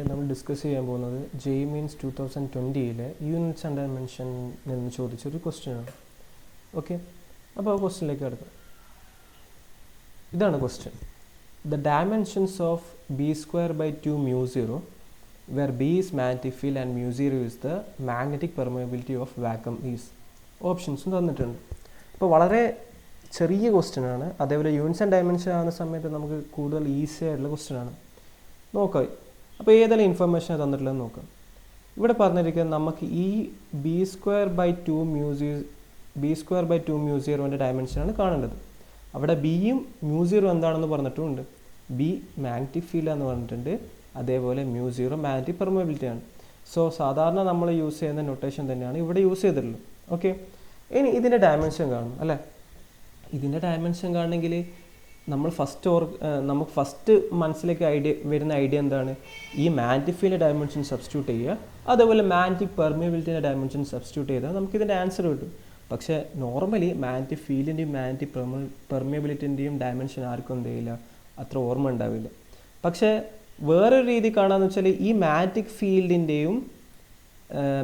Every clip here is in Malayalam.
നമ്മൾ ഡിസ്കസ് ചെയ്യാൻ പോകുന്നത് JEE means 2020 units and dimension എന്ന് ചോദിച്ചൊരു ക്വസ്റ്റ്യനാണ്. ഓക്കെ, അപ്പോൾ ആ ക്വസ്റ്റ്യനിലേക്ക് കിടക്കാം. ഇതാണ് question. The dimensions of B square by 2 mu 0 where b is magnetic field and mu 0 is the magnetic permeability of vacuum is. ഓപ്ഷൻസും തന്നിട്ടുണ്ട്. അപ്പോൾ വളരെ ചെറിയ ക്വസ്റ്റ്യനാണ്. അതേപോലെ യൂണിറ്റ്സ് ആൻഡ് ഡയമെൻഷൻ ആകുന്ന സമയത്ത് നമുക്ക് കൂടുതൽ ഈസി ആയിട്ടുള്ള ക്വസ്റ്റ്യനാണ്. നോക്കാം അപ്പോൾ ഏതെല്ലാം ഇൻഫർമേഷൻ തന്നിട്ടുള്ളതെന്ന് നോക്കാം. ഇവിടെ പറഞ്ഞിരിക്കുന്നത് നമുക്ക് ഈ ബി സ്ക്വയർ ബൈ 2 mu 0ൻ്റെ ഡയമെൻഷനാണ് കാണേണ്ടത്. അവിടെ ബിയും mu 0 എന്താണെന്ന് പറഞ്ഞിട്ടുമുണ്ട്. ബി മാഗ്നറ്റിക് ഫീൽഡ് എന്ന് പറഞ്ഞിട്ടുണ്ട്, അതേപോലെ mu 0 മാഗ്നറ്റിക് പെർമിയബിലിറ്റി ആണ്. സോ സാധാരണ നമ്മൾ യൂസ് ചെയ്യുന്ന നൊട്ടേഷൻ തന്നെയാണ് ഇവിടെ യൂസ് ചെയ്തിട്ടുള്ളത്. ഓക്കെ, ഇനി ഇതിൻ്റെ ഡയമെൻഷൻ കാണണം അല്ലേ. ഇതിൻ്റെ ഡയമെൻഷൻ കാണണമെങ്കിൽ നമ്മൾ നമുക്ക് ഫസ്റ്റ് മനസ്സിലേക്ക് വരുന്ന ഐഡിയ എന്താണ്? ഈ മാഗ്നറ്റിക് ഫീൽഡിൻ്റെ ഡയമെൻഷൻ സബ്സ്റ്റിറ്റ്യൂട്ട് ചെയ്യുക, അതേപോലെ മാഗ്നറ്റിക് പെർമിയബിലിറ്റിൻ്റെ ഡയമെൻഷൻ സബ്സ്റ്റിറ്റ്യൂട്ട് ചെയ്താൽ നമുക്കിതിൻ്റെ ആൻസർ കിട്ടും. പക്ഷേ നോർമലി മാഗ്നറ്റിക് ഫീൽഡിൻ്റെയും മാഗ്നറ്റിക് പെർമിയബിലിറ്റിൻ്റെയും ഡയമെൻഷൻ ആർക്കും എന്ത് ചെയ്യില്ല, അത്ര ഓർമ്മ ഉണ്ടാവില്ല. പക്ഷേ വേറൊരു രീതി കാണാമെന്ന് വെച്ചാൽ ഈ മാഗ്നറ്റിക് ഫീൽഡിൻ്റെയും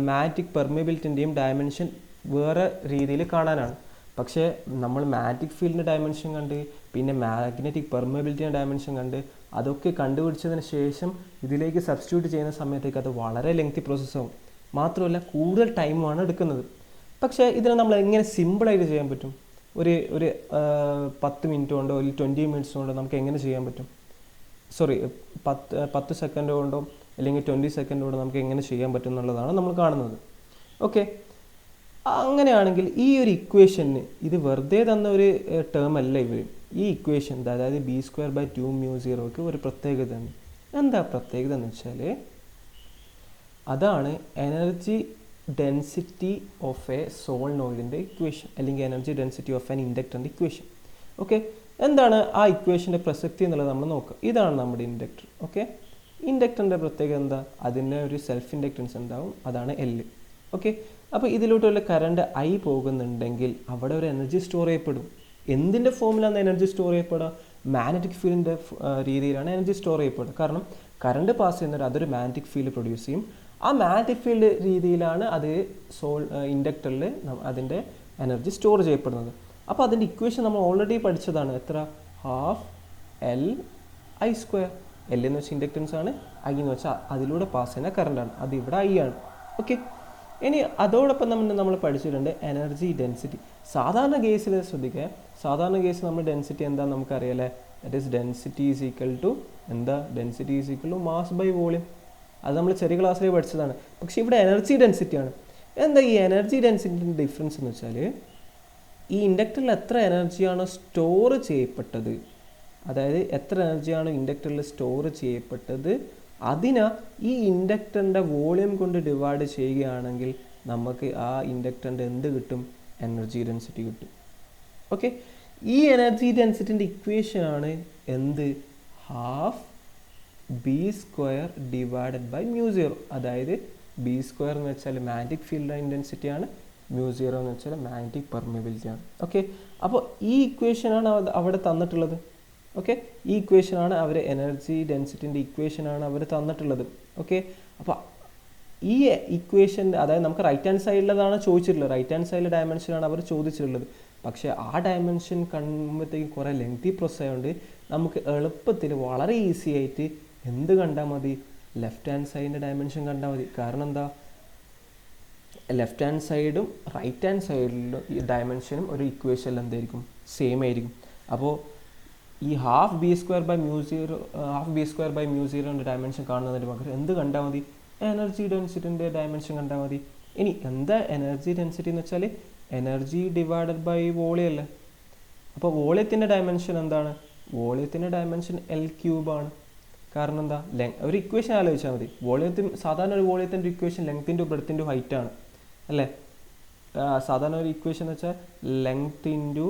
മാഗ്നറ്റിക് പെർമിയബിലിറ്റിൻ്റെയും ഡയമെൻഷൻ വേറെ രീതിയിൽ കാണാനാണ്. പക്ഷേ നമ്മൾ മാഗ്നറ്റിക് ഫീൽഡിൻ്റെ ഡയമെൻഷൻ കണ്ട് പിന്നെ മാഗ്നറ്റിക് പെർമിയബിലിറ്റിയുടെ ഡയമെൻഷൻ കണ്ട് അതൊക്കെ കണ്ടുപിടിച്ചതിന് ശേഷം ഇതിലേക്ക് സബ്സ്റ്റിറ്റ്യൂട്ട് ചെയ്യുന്ന സമയത്തേക്ക് അത് വളരെ ലെങ്തി പ്രോസസ്സാവും. മാത്രമല്ല കൂടുതൽ ടൈമാണ് എടുക്കുന്നത്. പക്ഷേ ഇതിനെ നമ്മൾ എങ്ങനെ സിമ്പിളായിട്ട് ചെയ്യാൻ പറ്റും? ഒരു 10 മിനിറ്റ് കൊണ്ടോ ഒരു 20 മിനിറ്റ്സ് കൊണ്ടോ നമുക്ക് എങ്ങനെ ചെയ്യാൻ പറ്റും? 10 സെക്കൻഡ് കൊണ്ടോ അല്ലെങ്കിൽ 20 സെക്കൻഡ് കൊണ്ടോ നമുക്ക് എങ്ങനെ ചെയ്യാൻ പറ്റും എന്നുള്ളതാണ് നമ്മൾ കാണുന്നത്. ഓക്കെ, അങ്ങനെയാണെങ്കിൽ ഈ ഒരു ഇക്വേഷന് ഇത് വെറുതെ തന്ന ഒരു ടേം അല്ല ഇവർ. ഈ ഇക്വേഷൻ അതായത് ബി സ്ക്വയർ ബൈ 2 mu 0ക്ക് ഒരു പ്രത്യേകത ഉണ്ട്. എന്താ പ്രത്യേകത എന്ന് വെച്ചാൽ അതാണ് എനർജി ഡെൻസിറ്റി ഓഫ് എ സോളിനോയിഡിൻ്റെ ഇക്വേഷൻ, അല്ലെങ്കിൽ എനർജി ഡെൻസിറ്റി ഓഫ് ആൻ ഇൻഡക്ടറിൻ്റെ ഇക്വേഷൻ. ഓക്കെ, എന്താണ് ആ ഇക്വേഷൻ്റെ പ്രസക്തി എന്നുള്ളത് നമ്മൾ നോക്കുക. ഇതാണ് നമ്മുടെ ഇൻഡക്ടർ. ഓക്കെ, ഇൻഡക്ടറിൻ്റെ പ്രത്യേകത എന്താ? അതിൻ്റെ ഒരു സെൽഫ് ഇൻഡക്റ്റൻസ് ഉണ്ടാവും, അതാണ് എൽ. ഓക്കെ, അപ്പോൾ ഇതിലോട്ടുള്ള കറണ്ട് ഐ പോകുന്നുണ്ടെങ്കിൽ അവിടെ ഒരു എനർജി സ്റ്റോർ ചെയ്യപ്പെടും. എന്തിൻ്റെ ഫോമിലാണ് എനർജി സ്റ്റോർ ചെയ്യപ്പെടുക? മാഗ്നറ്റിക് ഫീൽഡിൻ്റെ രീതിയിലാണ് എനർജി സ്റ്റോർ ചെയ്യപ്പെടുക. കാരണം കറണ്ട് പാസ് ചെയ്യുന്നവർ അതൊരു മാഗ്നറ്റിക് ഫീൽഡ് പ്രൊഡ്യൂസ് ചെയ്യും. ആ മാഗ്നറ്റിക് ഫീൽഡ് രീതിയിലാണ് അത് ഇൻഡക്ടറിൽ അതിൻ്റെ എനർജി സ്റ്റോർ ചെയ്യപ്പെടുന്നത്. അപ്പോൾ അതിൻ്റെ ഇക്വേഷൻ നമ്മൾ ഓൾറെഡി പഠിച്ചതാണ്. എത്ര? Half L I square. L എന്ന് വെച്ചാൽ ഇൻഡക്റ്റൻസ് ആണ്, ഐ എന്ന് വെച്ചാൽ അതിലൂടെ പാസ് ചെയ്യുന്ന കറണ്ടാണ്, അത് ഇവിടെ ഐ ആണ്. ഓക്കെ, ഇനി അതോടൊപ്പം നമ്മൾ പഠിച്ചിട്ടുണ്ട് എനർജി ഡെൻസിറ്റി. സാധാരണ കേസിൽ ശ്രദ്ധിക്കുക, സാധാരണ കേസിൽ നമ്മൾ ഡെൻസിറ്റി എന്താണെന്ന് നമുക്കറിയാലേ. That is density is equal to എന്താ? Density is equal to mass by volume. അത് നമ്മൾ ചെറിയ ക്ലാസ്സിൽ പഠിച്ചതാണ്. പക്ഷേ ഇവിടെ എനർജി ഡെൻസിറ്റിയാണ്. എന്താ ഈ എനർജി ഡെൻസിറ്റിൻ്റെ ഡിഫറൻസ് എന്ന് വെച്ചാൽ ഈ ഇൻഡക്ടറിൽ എത്ര എനർജിയാണോ സ്റ്റോർ ചെയ്യപ്പെട്ടത്, അതായത് എത്ര എനർജിയാണോ ഇൻഡക്ടറിൽ സ്റ്റോർ ചെയ്യപ്പെട്ടത് അതിനാ ഈ ഇൻഡക്ടറിൻ്റെ വോളിയം കൊണ്ട് ഡിവൈഡ് ചെയ്യുകയാണെങ്കിൽ നമുക്ക് ആ ഇൻഡക്ടറിൻ്റെ എന്ത് കിട്ടും? എനർജി ഡെൻസിറ്റി കിട്ടും. ഓക്കെ, ഈ എനർജി ഡെൻസിറ്റിൻ്റെ ഇക്വേഷനാണ് എന്ത്? Half B square divided by mu 0. അതായത് ബി സ്ക്വയർ എന്ന് വെച്ചാൽ മാഗ്നറ്റിക് ഫീൽഡ് ഇൻറ്റൻസിറ്റിയാണ്, mu 0 എന്ന് വെച്ചാൽ മാഗ്നറ്റിക് പെർമിയബിലിറ്റിയാണ്. ഓക്കെ, അപ്പോൾ ഈ ഇക്വേഷനാണ് അവിടെ തന്നിട്ടുള്ളത്. ഓക്കെ, ഈ ഇക്വേഷനാണ് അവർ എനർജി ഡെൻസിറ്റിൻ്റെ ഇക്വേഷനാണ് അവർ തന്നിട്ടുള്ളത്. ഓക്കെ, അപ്പോൾ ഈ ഇക്വേഷൻ അതായത് നമുക്ക് റൈറ്റ് ഹാൻഡ് സൈഡിലതാണ് ചോദിച്ചിട്ടുള്ളത്. റൈറ്റ് ഹാൻഡ് സൈഡിലെ ഡയമെൻഷനാണ് അവർ ചോദിച്ചിട്ടുള്ളത്. പക്ഷേ ആ ഡയമെൻഷൻ കാണുമ്പോഴത്തേക്കും കുറേ ലെങ്തി പ്രോസസ് ആയതുകൊണ്ട് നമുക്ക് എളുപ്പത്തിൽ വളരെ ഈസി ആയിട്ട് എന്ത് കണ്ടാൽ മതി? ലെഫ്റ്റ് ഹാൻഡ് സൈഡിൻ്റെ ഡയമെൻഷൻ കണ്ടാൽ മതി. കാരണം എന്താ? ലെഫ്റ്റ് ഹാൻഡ് സൈഡും റൈറ്റ് ഹാൻഡ് സൈഡിലും ഈ ഡയമെൻഷനും ഒരു ഇക്വേഷനിൽ എന്തായിരിക്കും? സെയിം ആയിരിക്കും. അപ്പോൾ ഈ half B square by mu 0ൻ്റെ ഡയമെൻഷൻ കാണുന്നതിന് പകരം എന്ത് കണ്ടാൽ മതി? എനർജി ഡെൻസിറ്റിൻ്റെ ഡയമെൻഷൻ കണ്ടാൽ മതി. ഇനി എന്താ എനർജി ഡെൻസിറ്റി എന്ന് വെച്ചാൽ എനർജി ഡിവൈഡഡ് ബൈ വോളിയം അല്ലേ. അപ്പോൾ വോളിയത്തിൻ്റെ ഡയമെൻഷൻ എന്താണ്? വോളിയത്തിൻ്റെ ഡയമെൻഷൻ എൽ ക്യൂബാണ്. കാരണം എന്താ? ഒരു ഇക്വേഷൻ ആലോചിച്ചാൽ മതി. സാധാരണ ഒരു വോളിയത്തിൻ്റെ equation length into breadth into height ആണ് അല്ലേ. സാധാരണ ഒരു ഇക്വേഷൻ എന്ന് വെച്ചാൽ length into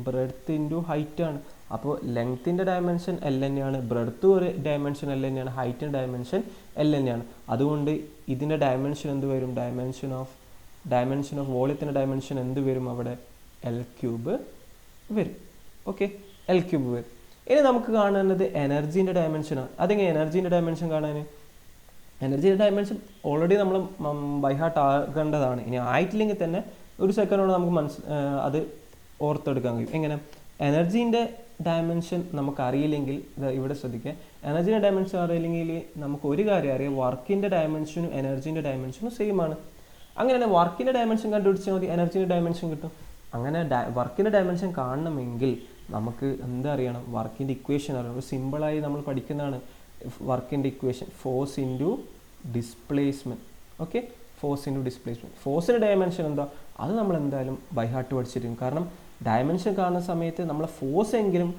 breadth into height ആണ്. അപ്പോൾ ലെങ്ത്തിൻ്റെ ഡയമെൻഷൻ എൽ തന്നെയാണ്, ബ്രെഡ്ത്ത് ഒരു ഡയമെൻഷൻ എൽ തന്നെയാണ്, ഹൈറ്റിൻ്റെ ഡയമെൻഷൻ എൽ തന്നെയാണ്. അതുകൊണ്ട് ഇതിൻ്റെ ഡയമെൻഷൻ എന്ത് വരും? ഡയമെൻഷൻ ഓഫ് വോളിയത്തിൻ്റെ ഡയമെൻഷൻ എന്ത് വരും? അവിടെ എൽ ക്യൂബ് വരും. ഓക്കെ, എൽ ക്യൂബ് വരും. ഇനി നമുക്ക് കാണേണ്ടത് എനർജീൻ്റെ ഡയമെൻഷനാണ്. അതെങ്ങനെ എനർജീൻ്റെ ഡയമെൻഷൻ കാണാൻ? എനർജിയുടെ ഡയമെൻഷൻ ഓൾറെഡി നമ്മൾ ബൈ ഹാർട്ട് ആകേണ്ടതാണ്. ഇനി ആയിട്ടില്ലെങ്കിൽ തന്നെ ഒരു സെക്കൻഡോട് നമുക്ക് അത് ഓർത്തെടുക്കാൻ കഴിയും. എങ്ങനെ? എനർജീൻ്റെ ഡയമെൻഷൻ നമുക്ക് അറിയില്ലെങ്കിൽ, ഇവിടെ ശ്രദ്ധിക്കുക, എനർജീൻ്റെ ഡയമെൻഷൻ അറിയില്ലെങ്കിൽ നമുക്ക് ഒരു കാര്യം അറിയാം, വർക്കിൻ്റെ ഡയമെൻഷനും എനർജീൻ്റെ ഡയമെൻഷനും സെയിം ആണ്. അങ്ങനെ വർക്കിൻ്റെ ഡയമെൻഷൻ കണ്ടുപിടിച്ചാൽ മതി, എനർജീൻ്റെ ഡയമെൻഷൻ കിട്ടും. അങ്ങനെ വർക്കിൻ്റെ ഡയമെൻഷൻ കാണണമെങ്കിൽ നമുക്ക് എന്താ അറിയണം? വർക്കിൻ്റെ ഇക്വേഷൻ അറിയണം. സിമ്പിളായി നമ്മൾ പഠിക്കുന്നതാണ് വർക്കിൻ്റെ equation, force into displacement. Okay, force into displacement. ഫോഴ്സിൻ്റെ ഡയമെൻഷൻ എന്താ? അത് നമ്മൾ എന്തായാലും ബൈ ഹാർട്ട് പഠിച്ചിരിക്കും. കാരണം ഡയമെൻഷൻ കാണുന്ന സമയത്ത് നമ്മൾ ഫോഴ്സ് എങ്കിലും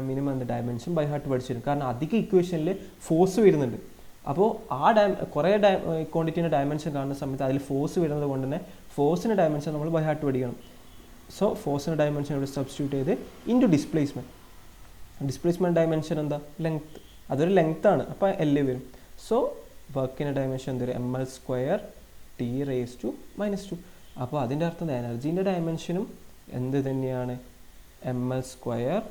മിനിമം എന്താ ഡയമെൻഷൻ ബൈ ഹാർട്ട് പഠിച്ചിരിക്കും. കാരണം അധിക ഇക്വേഷനിൽ ഫോഴ്സ് വരുന്നുണ്ട്. അപ്പോൾ ആ കുറേ ക്വാണ്ടിറ്റീൻ്റെ ഡയമെൻഷൻ കാണുന്ന സമയത്ത് അതിൽ ഫോഴ്സ് വരുന്നത് കൊണ്ട് തന്നെ ഫോഴ്സിൻ്റെ ഡയമെൻഷൻ നമ്മൾ ബൈ ഹാർട്ട് പഠിക്കണം. സോ ഫോഴ്സിൻ്റെ ഡയമെൻഷൻ ഇവിടെ സബ്സ്റ്റിറ്റ്യൂട്ട് ചെയ്ത് ഇൻറ്റു ഡിസ്പ്ലേസ്മെൻറ്റ്. ഡിസ്പ്ലേസ്മെൻറ്റ് ഡയമെൻഷൻ എന്താ? ലെങ്ത്. അതൊരു ലെങ്ത്താണ്, അപ്പോൾ എൽ വരും. സോ വർക്കിൻ്റെ ഡയമെൻഷൻ എന്തൊരു? ml² T⁻². അപ്പോൾ അതിൻ്റെ അർത്ഥം എനർജീൻ്റെ ഡയമെൻഷനും എന്ത് തന്നെയാണ്? ml²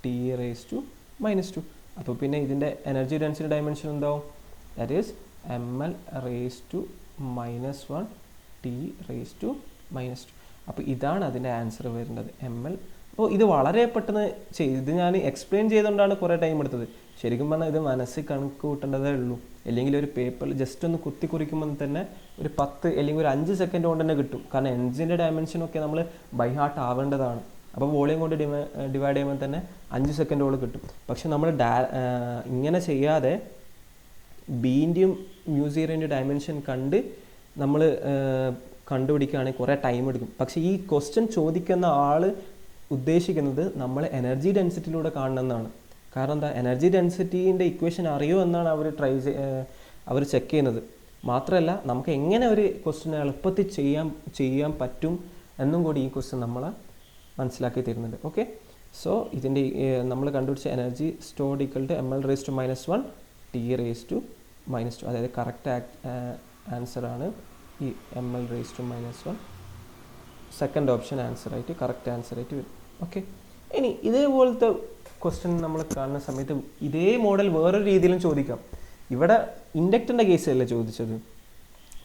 T⁻². അപ്പോൾ പിന്നെ ഇതിൻ്റെ എനർജി ഡെൻസിറ്റി ഡയമെൻഷൻ എന്താവും? That is ml⁻⁻1 T⁻². അപ്പോൾ ഇതാണ് അതിൻ്റെ ആൻസർ വരുന്നത്, ml. അപ്പോൾ ഇത് വളരെ പെട്ടെന്ന് ഇത് ഞാൻ എക്സ്പ്ലെയിൻ ചെയ്തുകൊണ്ടാണ് കുറേ ടൈം എടുത്തത്. ശരിക്കും പറഞ്ഞാൽ ഇത് മനസ്സിൽ കണക്ക് കൂട്ടേണ്ടതേ ഉള്ളൂ. അല്ലെങ്കിൽ ഒരു പേപ്പറിൽ ജസ്റ്റ് ഒന്ന് കുറിക്കുമ്പോൾ തന്നെ ഒരു 10 അല്ലെങ്കിൽ ഒരു 5 സെക്കൻഡ് കൊണ്ട് തന്നെ കിട്ടും. കാരണം എൻജിൻ്റെ ഡയമെൻഷനൊക്കെ നമ്മൾ ബൈ ഹാർട്ട് ആവേണ്ടതാണ്. അപ്പോൾ വോളിയം കൊണ്ട് ഡിവൈഡ് ചെയ്യുമ്പോൾ തന്നെ 5 സെക്കൻഡോളം കിട്ടും. പക്ഷെ നമ്മൾ ഇങ്ങനെ ചെയ്യാതെ ബീൻ്റെയും മ്യൂസിയറിൻ്റെ ഡയമെൻഷൻ കണ്ട് നമ്മൾ കണ്ടുപിടിക്കുകയാണെങ്കിൽ കുറേ ടൈം എടുക്കും. പക്ഷേ ഈ ക്വസ്റ്റ്യൻ ചോദിക്കുന്ന ആൾ ഉദ്ദേശിക്കുന്നത് നമ്മൾ എനർജി ഡെൻസിറ്റിയിലൂടെ കാണണമെന്നാണ്. കാരണം എന്താ? എനർജി ഡെൻസിറ്റീൻ്റെ ഇക്വേഷൻ അറിയോ എന്നാണ് അവർ ചെക്ക് ചെയ്യുന്നത്. മാത്രമല്ല നമുക്ക് എങ്ങനെ ഒരു ക്വസ്റ്റ്യൻ എളുപ്പത്തിൽ ചെയ്യാൻ പറ്റും എന്നും കൂടി ഈ ക്വസ്റ്റ്യൻ നമ്മളെ മനസ്സിലാക്കി തരുന്നുണ്ട്. ഓക്കെ, സോ ഇതിൻ്റെ നമ്മൾ കണ്ടുപിടിച്ച energy stored equal to ml⁻⁻1 T⁻². അതായത് കറക്റ്റ് ആൻസറാണ് ഈ ml⁻⁻1. സെക്കൻഡ് ഓപ്ഷൻ ആൻസറായിട്ട് കറക്റ്റ് ആൻസറായിട്ട് വരും. ഓക്കെ, ഇനി ഇതേപോലത്തെ ക്വസ്റ്റ്യൻ നമ്മൾ കാണുന്ന സമയത്ത് ഇതേ മോഡൽ വേറൊരു രീതിയിലും ചോദിക്കാം. ഇവിടെ ഇൻഡക്ടറിൻ്റെ കേസല്ലേ ചോദിച്ചത്,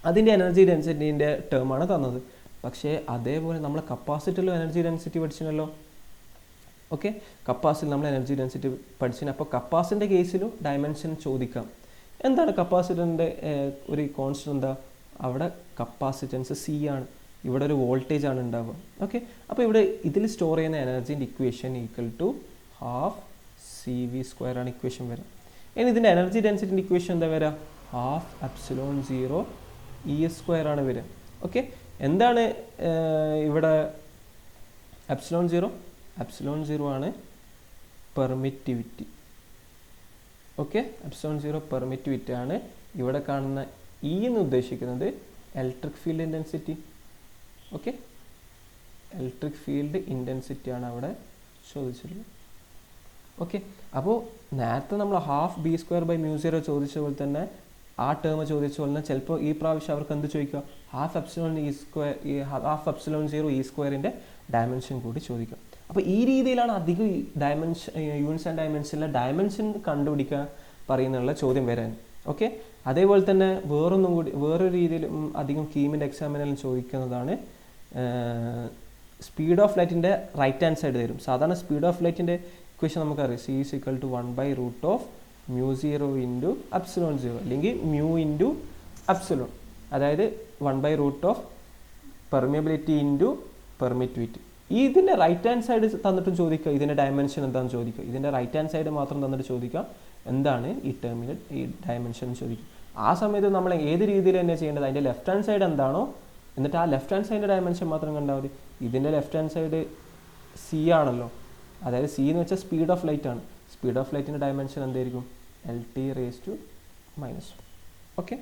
അതിൻ്റെ എനർജി ഡെൻസിറ്റീൻ്റെ ടേമാണ് തന്നത്. പക്ഷേ അതേപോലെ നമ്മൾ കപ്പാസിറ്ററിലും എനർജി ഡെൻസിറ്റി പഠിച്ചിനല്ലോ. ഓക്കെ, കപ്പാസിറ്റർ നമ്മൾ എനർജി ഡെൻസിറ്റി പഠിച്ചിന്. അപ്പോൾ കപ്പാസിറ്ററിൻ്റെ കേസിലും ഡയമെൻഷൻ ചോദിക്കാം. എന്താണ് കപ്പാസിറ്ററിൻ്റെ ഒരു കോൺസ്റ്റന്റ്? എന്താ? അവിടെ കപ്പാസിറ്റൻസ് C ആണ്, ഇവിടെ ഒരു വോൾട്ടേജ് ആണ് ഉണ്ടാവുക. ഓക്കെ, അപ്പോൾ ഇവിടെ ഇതിൽ സ്റ്റോർ ചെയ്യുന്ന എനർജീൻ്റെ ഇക്വേഷൻ ഈക്വൽ ടു ½ CV² ആണ് ഇക്വേഷൻ വരിക. ഇനി ഇതിൻ്റെ എനർജി ഡെൻസിറ്റിൻ്റെ ഇക്വേഷൻ എന്താ വരിക? ½ ε0 ആണ് വരിക. ഓക്കെ, എന്താണ് ഇവിടെ ε0 ആണ് പെർമിറ്റിവിറ്റി. ഓക്കെ, ε0 പെർമിറ്റിവിറ്റി ആണ്. ഇവിടെ കാണുന്ന E എന്ന് ഉദ്ദേശിക്കുന്നത് electric field intensity. Okay, electric field intensity ആണ് അവിടെ ചോദിച്ചിട്ടുള്ളത്. ഓക്കെ, അപ്പോൾ നേരത്തെ നമ്മൾ ½B²/μ0 ചോദിച്ച പോലെ തന്നെ ആ ടേം ചോദിച്ച പോലെ തന്നെ ചിലപ്പോൾ ഈ പ്രാവശ്യം അവർക്ക് എന്ത് ചോദിക്കുക? ½ ഡയമെൻഷൻ കൂടി ചോദിക്കുക. അപ്പോൾ ഈ രീതിയിലാണ് അധികം യൂണിറ്റ്സ് ആൻഡ് ഡയമെൻഷനിലെ ഡയമെൻഷൻ കണ്ടുപിടിക്കാൻ പറയുന്നുള്ള ചോദ്യം വരാൻ. ഓക്കെ, അതേപോലെ തന്നെ വേറൊരു രീതിയിൽ അധികം കീമിൻ്റെ എക്സാമിനെല്ലാം ചോദിക്കുന്നതാണ് സ്പീഡ് ഓഫ് ലൈറ്റിൻ്റെ റൈറ്റ് ഹാൻഡ് സൈഡ് തരും. സാധാരണ സ്പീഡ് ഓഫ് ലൈറ്റിൻ്റെ ഇക്വേഷൻ നമുക്കറിയാം, C = 1/√μ0 × ε0 അല്ലെങ്കിൽ μ × ε. അതായത് 1/√of പെർമിയബിലിറ്റി × പെർമിറ്റിവിറ്റി. ഇതിൻ്റെ റൈറ്റ് ഹാൻഡ് സൈഡ് തന്നിട്ടും ചോദിക്കുക ഇതിൻ്റെ ഡയമെൻഷൻ എന്താണെന്ന് ചോദിക്കുക. ഇതിൻ്റെ റൈറ്റ് ഹാൻഡ് സൈഡ് മാത്രം തന്നിട്ട് ചോദിക്കുക എന്താണ് ഈ ടേമിൻ്റെ ഈ ഡയമെൻഷൻ ചോദിക്കുക. ആ സമയത്ത് നമ്മൾ ഏത് രീതിയിൽ തന്നെ ചെയ്യേണ്ടത്? അതിൻ്റെ ലെഫ്റ്റ് ഹാൻഡ് സൈഡ് എന്താണോ എന്നിട്ട് ആ ലെഫ്റ്റ് ഹാൻഡ് സൈഡിൻ്റെ ഡയമെൻഷൻ മാത്രം കണ്ടാൽ മതി. ഇതിൻ്റെ ലെഫ്റ്റ് ഹാൻഡ് സൈഡ് C ആണല്ലോ, അതായത് C എന്ന് വെച്ചാൽ സ്പീഡ് ഓഫ് ലൈറ്റ് ആണ്. സ്പീഡ് ഓഫ് ലൈറ്റിൻ്റെ ഡയമെൻഷൻ എന്തായിരിക്കും? LT⁻⁻1. ഓക്കെ.